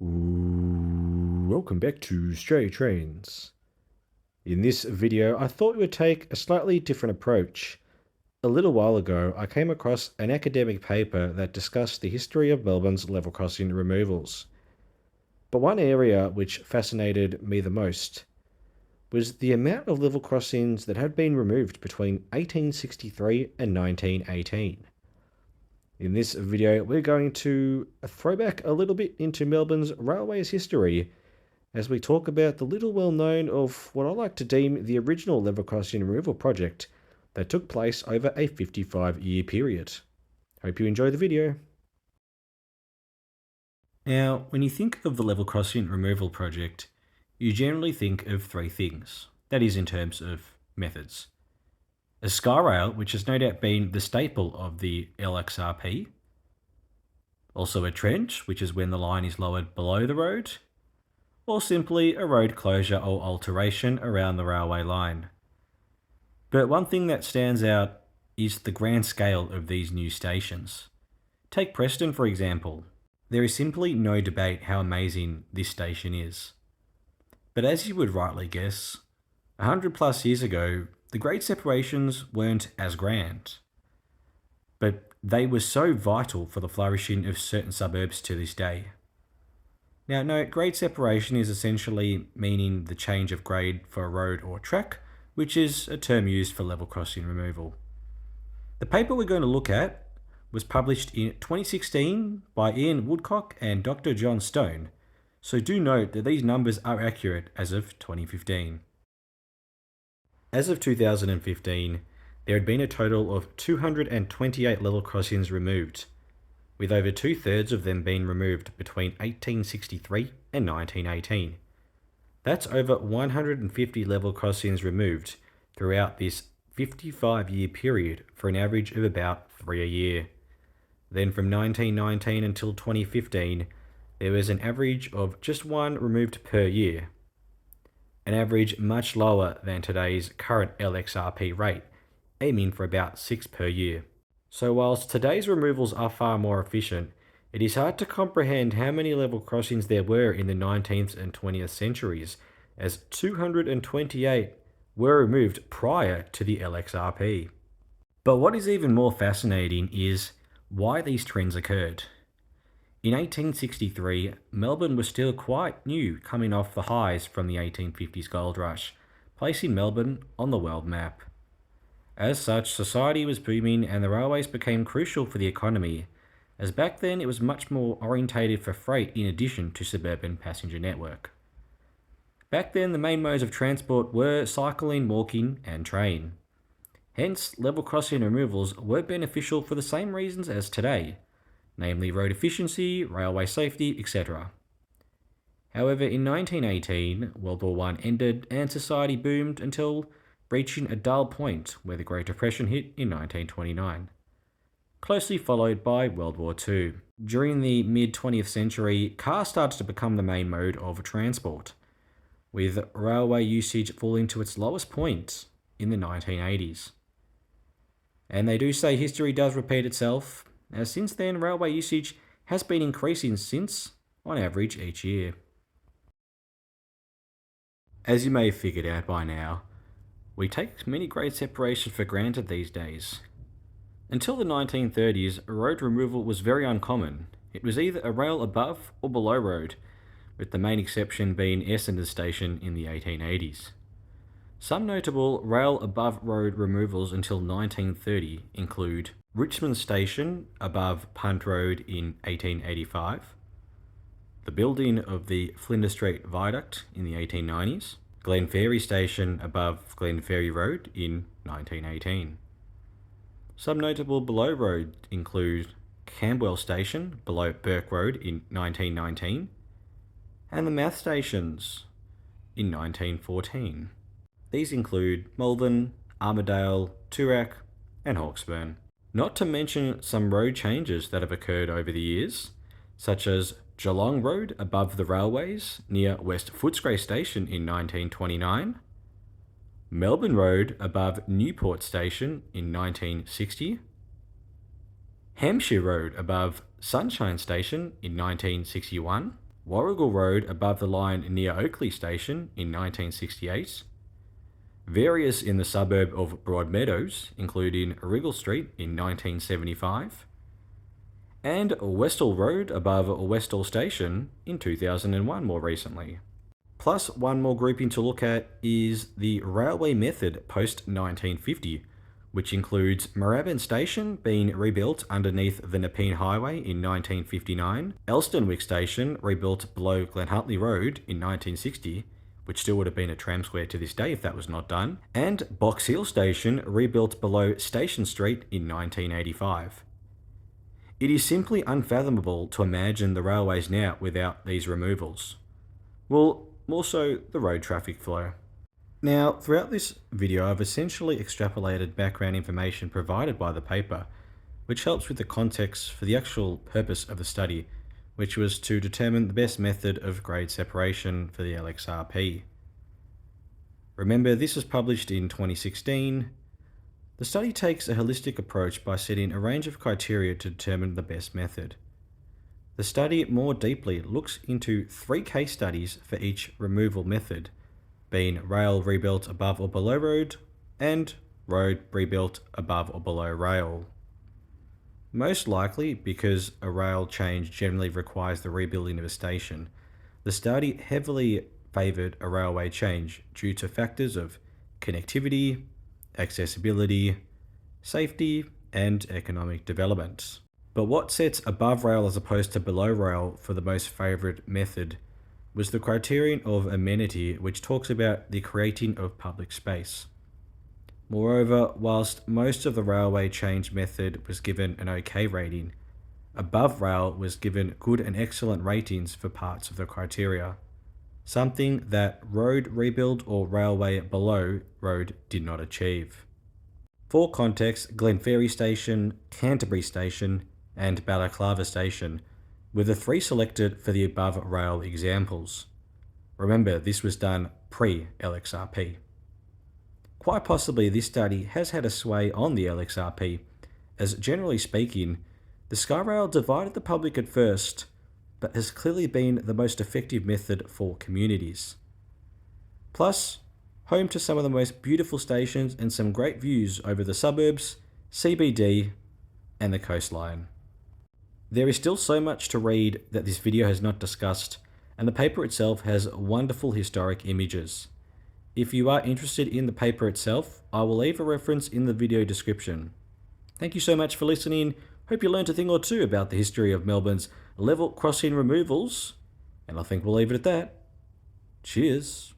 Welcome back to Stray Trains. In this video, I thought we would take a slightly different approach. A little while ago, I came across an academic paper that discussed the history of Melbourne's level crossing removals. But one area which fascinated me the most was the amount of level crossings that had been removed between 1863 and 1918. In this video, we're going to throw back a little bit into Melbourne's railways history as we talk about the little well known of what I like to deem the original level crossing removal project that took place over a 55-year period. Hope you enjoy the video. Now, when you think of the level crossing removal project, you generally think of three things. That is in terms of methods. A sky rail, which has no doubt been the staple of the LXRP. Also a trench, which is when the line is lowered below the road. Or simply a road closure or alteration around the railway line. But one thing that stands out is the grand scale of these new stations. Take Preston, for example. There is simply no debate how amazing this station is. But as you would rightly guess, 100 plus years ago, the grade separations weren't as grand. But they were so vital for the flourishing of certain suburbs to this day. Now note, grade separation is essentially meaning the change of grade for a road or track, which is a term used for level crossing removal. The paper we're going to look at was published in 2016 by Ian Woodcock and Dr. John Stone, so do note that these numbers are accurate as of 2015. As of 2015, there had been a total of 228 level crossings removed, with over 2/3 of them being removed between 1863 and 1918. That's over 150 level crossings removed throughout this 55-year period for an average of about 3 a year. Then from 1919 until 2015, there was an average of just 1 removed per year. An average much lower than today's current LXRP rate, aiming for about 6 per year. So whilst today's removals are far more efficient, it is hard to comprehend how many level crossings there were in the 19th and 20th centuries, as 228 were removed prior to the LXRP. But what is even more fascinating is why these trends occurred. In 1863, Melbourne was still quite new, coming off the highs from the 1850s gold rush, placing Melbourne on the world map. As such, society was booming and the railways became crucial for the economy, as back then it was much more orientated for freight in addition to suburban passenger network. Back then the main modes of transport were cycling, walking and train. Hence, level crossing removals were beneficial for the same reasons as today, namely road efficiency, railway safety, etc. However, in 1918, World War I ended and society boomed until reaching a dull point where the Great Depression hit in 1929, closely followed by World War II. During the mid-20th century, cars started to become the main mode of transport, with railway usage falling to its lowest point in the 1980s. And they do say history does repeat itself, as since then railway usage has been increasing since, on average, each year. As you may have figured out by now, we take many grade separations for granted these days. Until the 1930s, road removal was very uncommon. It was either a rail above or below road, with the main exception being Essendon Station in the 1880s. Some notable rail above road removals until 1930 include Richmond Station above Punt Road in 1885, the building of the Flinders Street Viaduct in the 1890s, Glenferrie Station above Glenferrie Road in 1918. Some notable below road include Camberwell Station below Burke Road in 1919, and the Math Stations in 1914. These include Malvern, Armidale, Toorak and Hawkesbury. Not to mention some road changes that have occurred over the years, such as Geelong Road above the railways near West Footscray Station in 1929, Melbourne Road above Newport Station in 1960, Hampshire Road above Sunshine Station in 1961, Warrigal Road above the line near Oakley Station in 1968, various in the suburb of Broadmeadows, including Wriggle Street in 1975, and Westall Road above Westall Station in 2001 more recently. Plus, one more grouping to look at is the railway method post 1950, which includes Moorabbin Station being rebuilt underneath the Nepean Highway in 1959, Elstonwick Station rebuilt below Glenhuntly Road in 1960, which still would have been a tram square to this day if that was not done, and Box Hill Station rebuilt below Station Street in 1985. It is simply unfathomable to imagine the railways now without these removals. Well, more so the road traffic flow. Now, throughout this video, I've essentially extrapolated background information provided by the paper, which helps with the context for the actual purpose of the study, which was to determine the best method of grade separation for the LXRP. Remember, this was published in 2016. The study takes a holistic approach by setting a range of criteria to determine the best method. The study more deeply looks into 3 case studies for each removal method, being rail rebuilt above or below road, and road rebuilt above or below rail. Most likely, because a rail change generally requires the rebuilding of a station, the study heavily favoured a railway change due to factors of connectivity, accessibility, safety, and economic development. But what sets above rail as opposed to below rail for the most favoured method was the criterion of amenity, which talks about the creating of public space. Moreover, whilst most of the railway change method was given an OK rating, above rail was given good and excellent ratings for parts of the criteria, something that road rebuild or railway below road did not achieve. For context, Glenferrie Station, Canterbury Station, and Balaclava Station were the 3 selected for the above rail examples. Remember, this was done pre-LXRP. Quite possibly this study has had a sway on the LXRP, as generally speaking, the Skyrail divided the public at first, but has clearly been the most effective method for communities. Plus, home to some of the most beautiful stations and some great views over the suburbs, CBD, and the coastline. There is still so much to read that this video has not discussed, and the paper itself has wonderful historic images. If you are interested in the paper itself, I will leave a reference in the video description. Thank you so much for listening. Hope you learned a thing or two about the history of Melbourne's level crossing removals, and I think we'll leave it at that. Cheers.